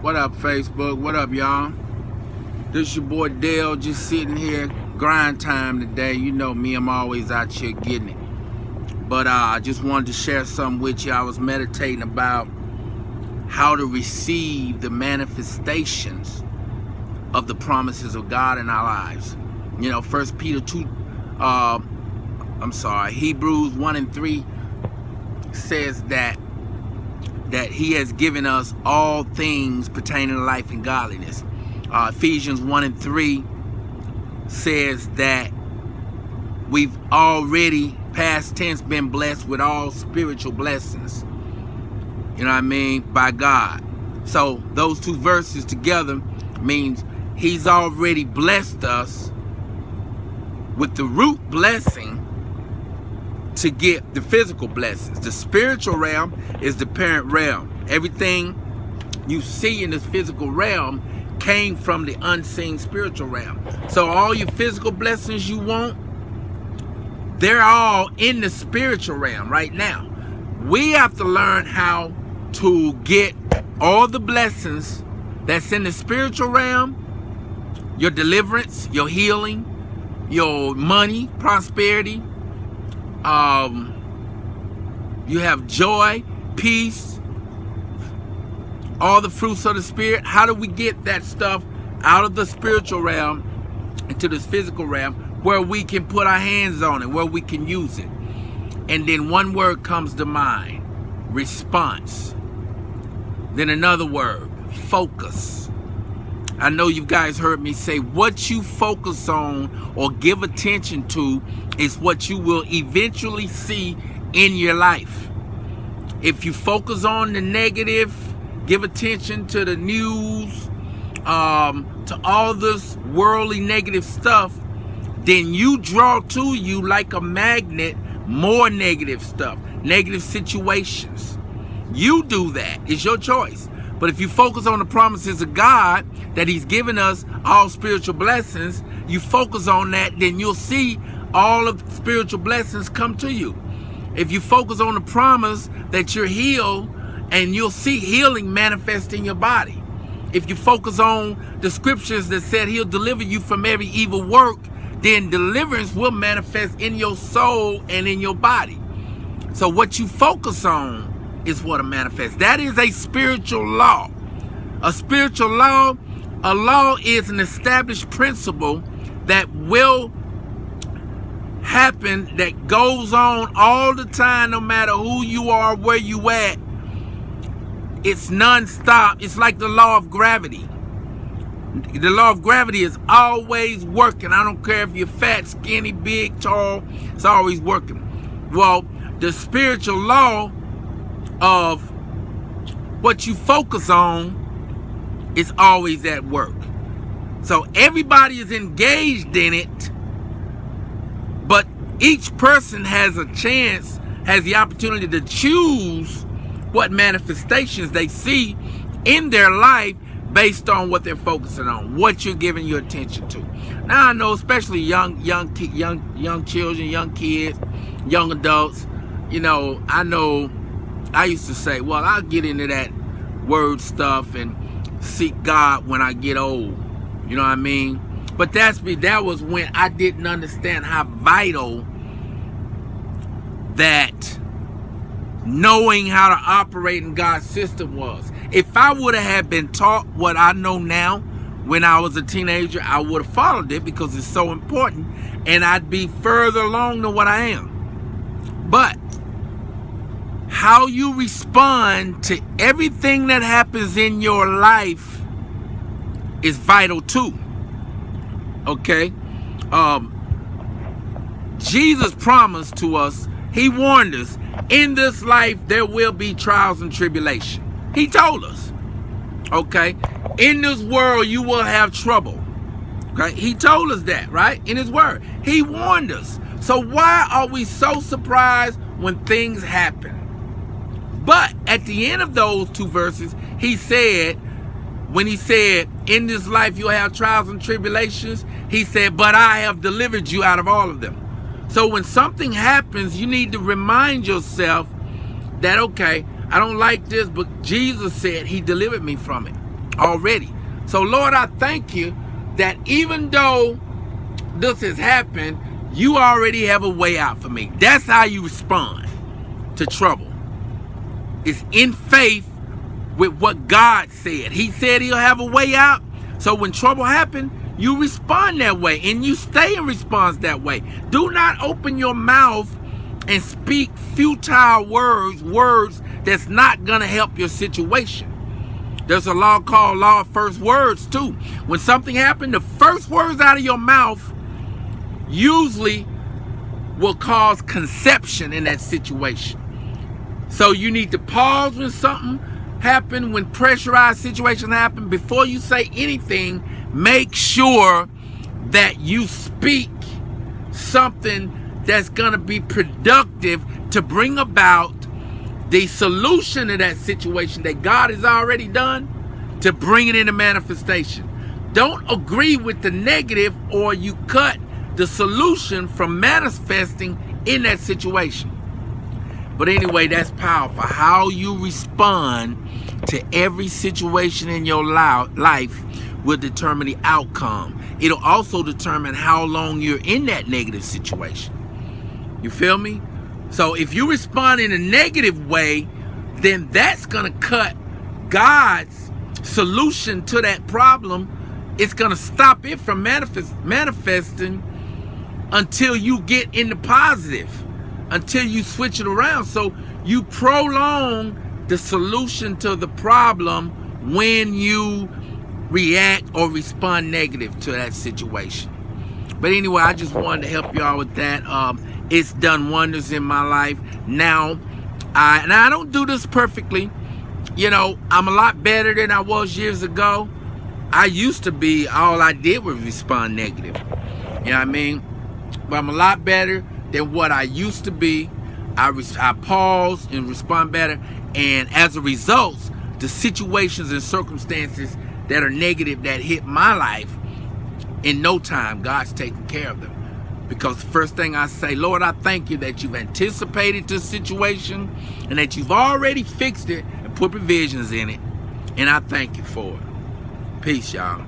What up, Facebook? What up, y'all? This your boy Dale, just sitting here, grind time today. You know me, I'm always out here getting it. But I just wanted to share something with you. I was meditating about how to receive the manifestations of the promises of God in our lives. You know, Hebrews 1:3 says that he has given us all things pertaining to life and godliness. Ephesians 1:3 says that we've already, past tense, been blessed with all spiritual blessings. You know what I mean? By God. So those two verses together means he's already blessed us with the root blessing to get the physical blessings. The spiritual realm is the parent realm. Everything you see in this physical realm came from the unseen spiritual realm. So all your physical blessings you want, they're all in the spiritual realm right now. We have to learn how to get all the blessings that's in the spiritual realm, your deliverance, your healing, your money, prosperity. You have joy, peace, all the fruits of the Spirit. How do we get that stuff out of the spiritual realm into this physical realm where we can put our hands on it, where we can use it? And then one word comes to mind: response. Then another word: focus. I know you guys heard me say what you focus on or give attention to is what you will eventually see in your life. If you focus on the negative, give attention to the news, to all this worldly negative stuff, then you draw to you like a magnet more negative stuff, negative situations. You do that. It's your choice. But if you focus on the promises of God, that he's given us all spiritual blessings, you focus on that, then you'll see all of the spiritual blessings come to you. If you focus on the promise that you're healed, and you'll see healing manifest in your body. If you focus on the scriptures that said he'll deliver you from every evil work, then deliverance will manifest in your soul and in your body. So what you focus on is what will manifest. That is a spiritual law. A spiritual law, a law is an established principle that will happen, that goes on all the time, no matter who you are, where you at. It's non-stop. It's like the law of gravity. The law of gravity is always working. I don't care if you're fat, skinny, big, tall, it's always working. Well, the spiritual law of what you focus on is always at work. So everybody is engaged in it, but each person has a chance, has the opportunity to choose what manifestations they see in their life based on what they're focusing on, what you're giving your attention to. Now I know, especially young children, young kids, young adults. You know, I know I used to say, well, I'll get into that word stuff and seek God when I get old. You know what I mean? But that was when I didn't understand how vital that knowing how to operate in God's system was. If I would have been taught what I know now when I was a teenager, I would have followed it because it's so important, and I'd be further along than what I am. But how you respond to everything that happens in your life is vital too. Okay? Jesus promised to us, he warned us, in this life there will be trials and tribulation. He told us. Okay? In this world you will have trouble. Okay? He told us that, right? In his word. He warned us. So why are we so surprised when things happen? But at the end of those two verses, he said, when he said, in this life you'll have trials and tribulations, he said, but I have delivered you out of all of them. So when something happens, you need to remind yourself that, okay, I don't like this, but Jesus said he delivered me from it. already. So Lord, I thank you that even though this has happened, you already have a way out for me. That's how you respond to trouble. It's in faith with what God said. He said he'll have a way out. So when trouble happens, you respond that way, and you stay in response that way. Do not open your mouth and speak futile words that's not going to help your situation. There's a law called law of first words too. When something happens, the first words out of your mouth usually will cause conception in that situation. So you need to pause when something happens, when pressurized situations happen. Before you say anything, make sure that you speak something that's going to be productive to bring about the solution to that situation that God has already done, to bring it into manifestation. Don't agree with the negative, or you cut the solution from manifesting in that situation. But anyway, that's powerful. How you respond to every situation in your life will determine the outcome. It'll also determine how long you're in that negative situation. You feel me? So if you respond in a negative way, then that's going to cut God's solution to that problem. It's going to stop it from manifesting until you get in the positive, until you switch it around. So you prolong the solution to the problem when you react or respond negative to that situation. But anyway, I just wanted to help y'all with that. It's done wonders in my life. Now, I don't do this perfectly. You know, I'm a lot better than I was years ago. I used to be, all I did was respond negative. You know what I mean? But I'm a lot better than what I used to be. I pause and respond better. And as a result, the situations and circumstances that are negative that hit my life, in no time, God's taking care of them. Because the first thing I say, Lord, I thank you that you've anticipated this situation and that you've already fixed it and put provisions in it. And I thank you for it. Peace, y'all.